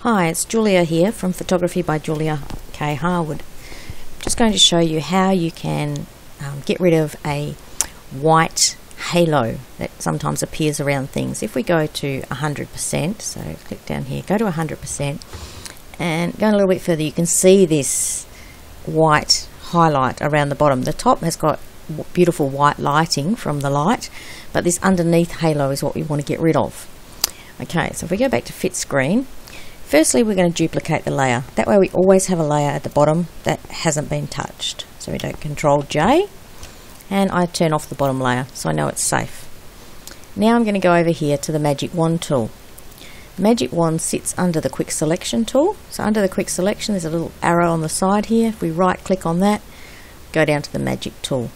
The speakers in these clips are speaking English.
Hi, it's Julia here from Photography by Julia K. Harwood. Just going to show you how you can get rid of a white halo that sometimes appears around things. If we go to 100%, so click down here, go to 100%, and go a little bit further, you can see this white highlight around the bottom. The top has got beautiful white lighting from the light, but this underneath halo is what we want to get rid of. Okay, so if we go back to fit screen, firstly we're going to duplicate the layer. That way we always have a layer at the bottom that hasn't been touched. So we do Control J and I turn off the bottom layer so I know it's safe. Now I'm going to go over here to the Magic Wand tool. The Magic Wand sits under the Quick Selection tool. So under the Quick Selection there's a little arrow on the side here. If we right click on that, go down to the Magic tool.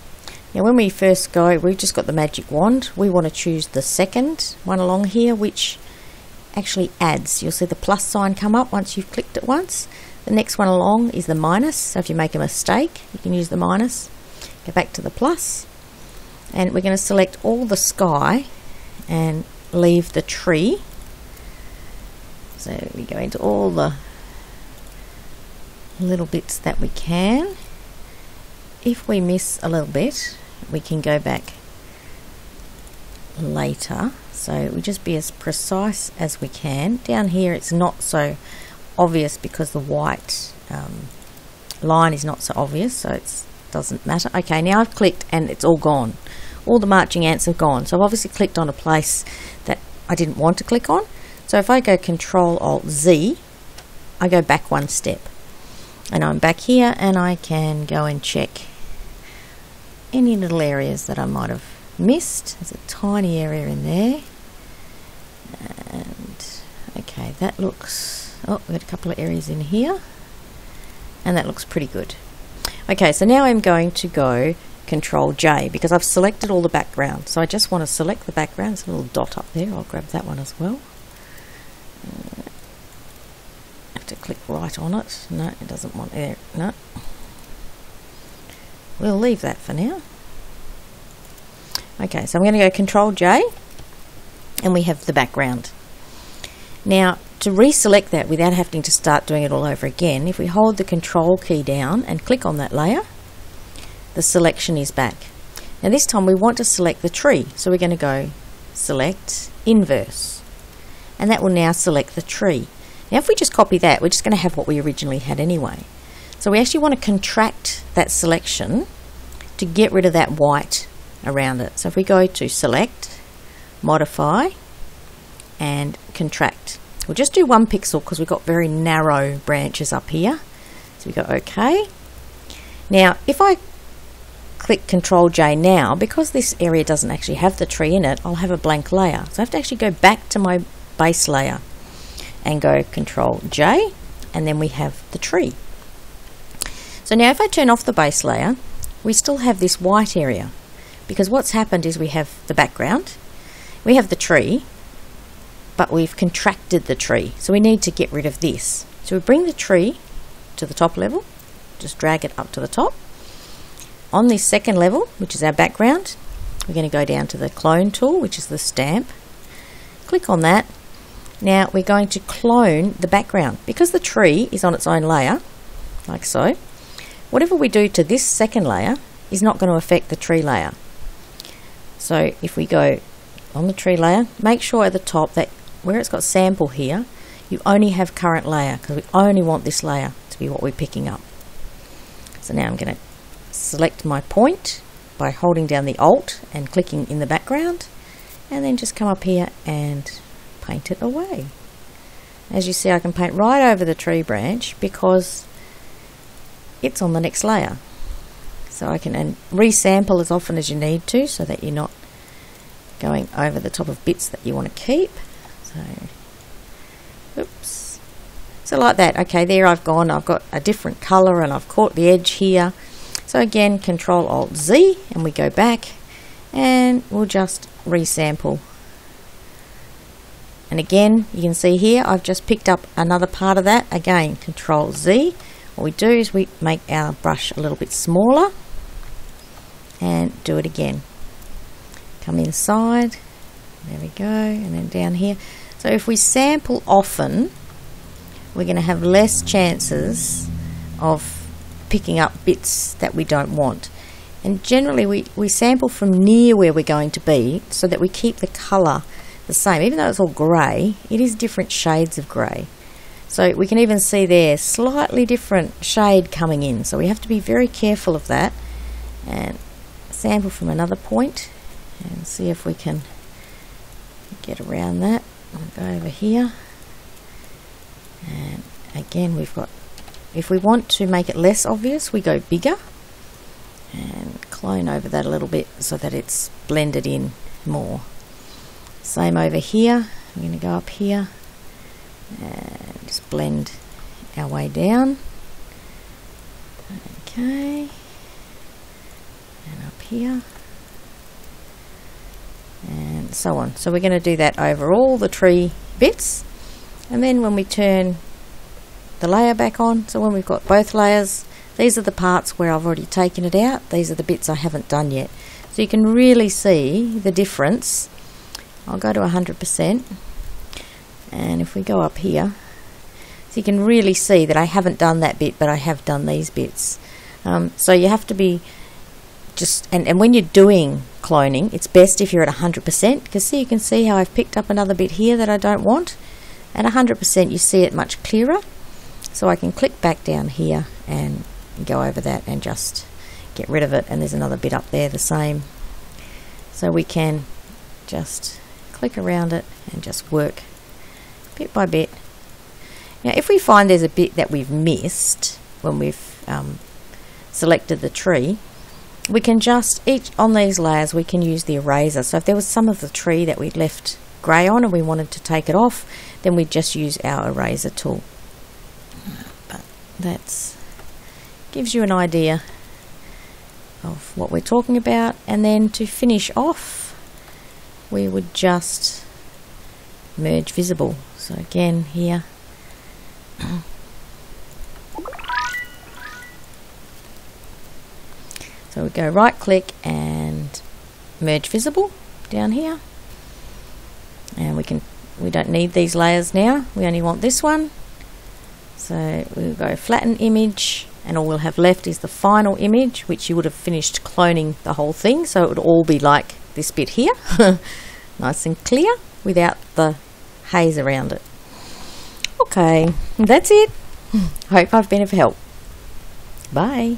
Now when we first go, we've just got the Magic Wand. We want to choose the second one along here, which actually adds. You'll see the plus sign come up once you've clicked it once. The next one along is the minus, so if you make a mistake you can use the minus. Go back to the plus, and we're going to select all the sky and leave the tree. So we go into all the little bits that we can. If we miss a little bit, we can go back later. So we just be as precise as we can. Down here it's not so obvious because the white line is not so obvious, so it doesn't matter. Okay, now I've clicked and it's all gone. All the marching ants have gone. So I've obviously clicked on a place that I didn't want to click on. So if I go Control Alt Z, I go back one step. And I'm back here and I can go and check any little areas that I might have missed. There's a tiny area in there, and okay, that looks, oh, we've got a couple of areas in here, and that looks pretty good. Okay, so now I'm going to go Control J because I've selected all the background, so I just want to select the background. There's a little dot up there, I'll grab that one as well. I have to click right on it. No, it doesn't want there. No, we'll leave that for now. Okay, so I'm going to go Control J and we have the background. Now to reselect that without having to start doing it all over again, if we hold the Control key down and click on that layer, the selection is back. Now this time we want to select the tree, so we're going to go Select Inverse, and that will now select the tree. Now if we just copy that, we're just going to have what we originally had anyway. So we actually want to contract that selection to get rid of that white around it. So if we go to Select, Modify and Contract, we'll just do 1 pixel because we've got very narrow branches up here. So we go OK. Now if I click Control J now, because this area doesn't actually have the tree in it, I'll have a blank layer. So I have to actually go back to my base layer and go Control J, and then we have the tree. So now if I turn off the base layer, we still have this white area, because what's happened is we have the background, we have the tree, but we've contracted the tree, so we need to get rid of this. So we bring the tree to the top level, just drag it up to the top. On this second level, which is our background, we're going to go down to the clone tool, which is the stamp. Click on that. Now we're going to clone the background. Because the tree is on its own layer, like so, whatever we do to this second layer is not going to affect the tree layer. So if we go on the tree layer, make sure at the top that where it's got sample here, you only have current layer, because we only want this layer to be what we're picking up. So now I'm going to select my point by holding down the Alt and clicking in the background, and then just come up here and paint it away. As you see, I can paint right over the tree branch because it's on the next layer. So I can resample as often as you need to, so that you're not going over the top of bits that you want to keep. So, oops. So like that. Okay, there I've got a different colour and I've caught the edge here. So again, Control Alt Z, and we go back and we'll just resample. And again, you can see here I've just picked up another part of that. Again, Control Z. What we do is we make our brush a little bit smaller and do it again. Come inside, there we go, and then down here. So if we sample often, we're going to have less chances of picking up bits that we don't want. And generally we sample from near where we're going to be so that we keep the colour the same. Even though it's all grey, it is different shades of grey. So we can even see there slightly different shade coming in. So we have to be very careful of that and sample from another point and see if we can get around that. I'll go over here, and again we've got, if we want to make it less obvious, we go bigger and clone over that a little bit so that it's blended in more. Same over here. I'm going to go up here and just blend our way down. Okay, and up here, and so on. So we're going to do that over all the tree bits, and then when we turn the layer back on, so when we've got both layers, these are the parts where I've already taken it out, these are the bits I haven't done yet. So you can really see the difference. I'll go to 100%, and if we go up here, so you can really see that I haven't done that bit, but I have done these bits. So you have to be just, and when you're doing cloning, it's best if you're at 100%, because see, you can see how I've picked up another bit here that I don't want. At 100% you see it much clearer, so I can click back down here and go over that and just get rid of it, and there's another bit up there the same. So we can just click around it and just work bit by bit. Now if we find there's a bit that we've missed when we've selected the tree, we can just, each on these layers we can use the eraser. So if there was some of the tree that we'd left grey on and we wanted to take it off, then we'd just use our eraser tool. But that's gives you an idea of what we're talking about. And then to finish off, we would just merge visible. So again here, so we go right click and merge visible down here, and we don't need these layers now, we only want this one. So we'll go flatten image, and all we'll have left is the final image, which you would have finished cloning the whole thing, so it would all be like this bit here. Nice and clear without the haze around it. Okay, that's it. Hope I've been of help. Bye.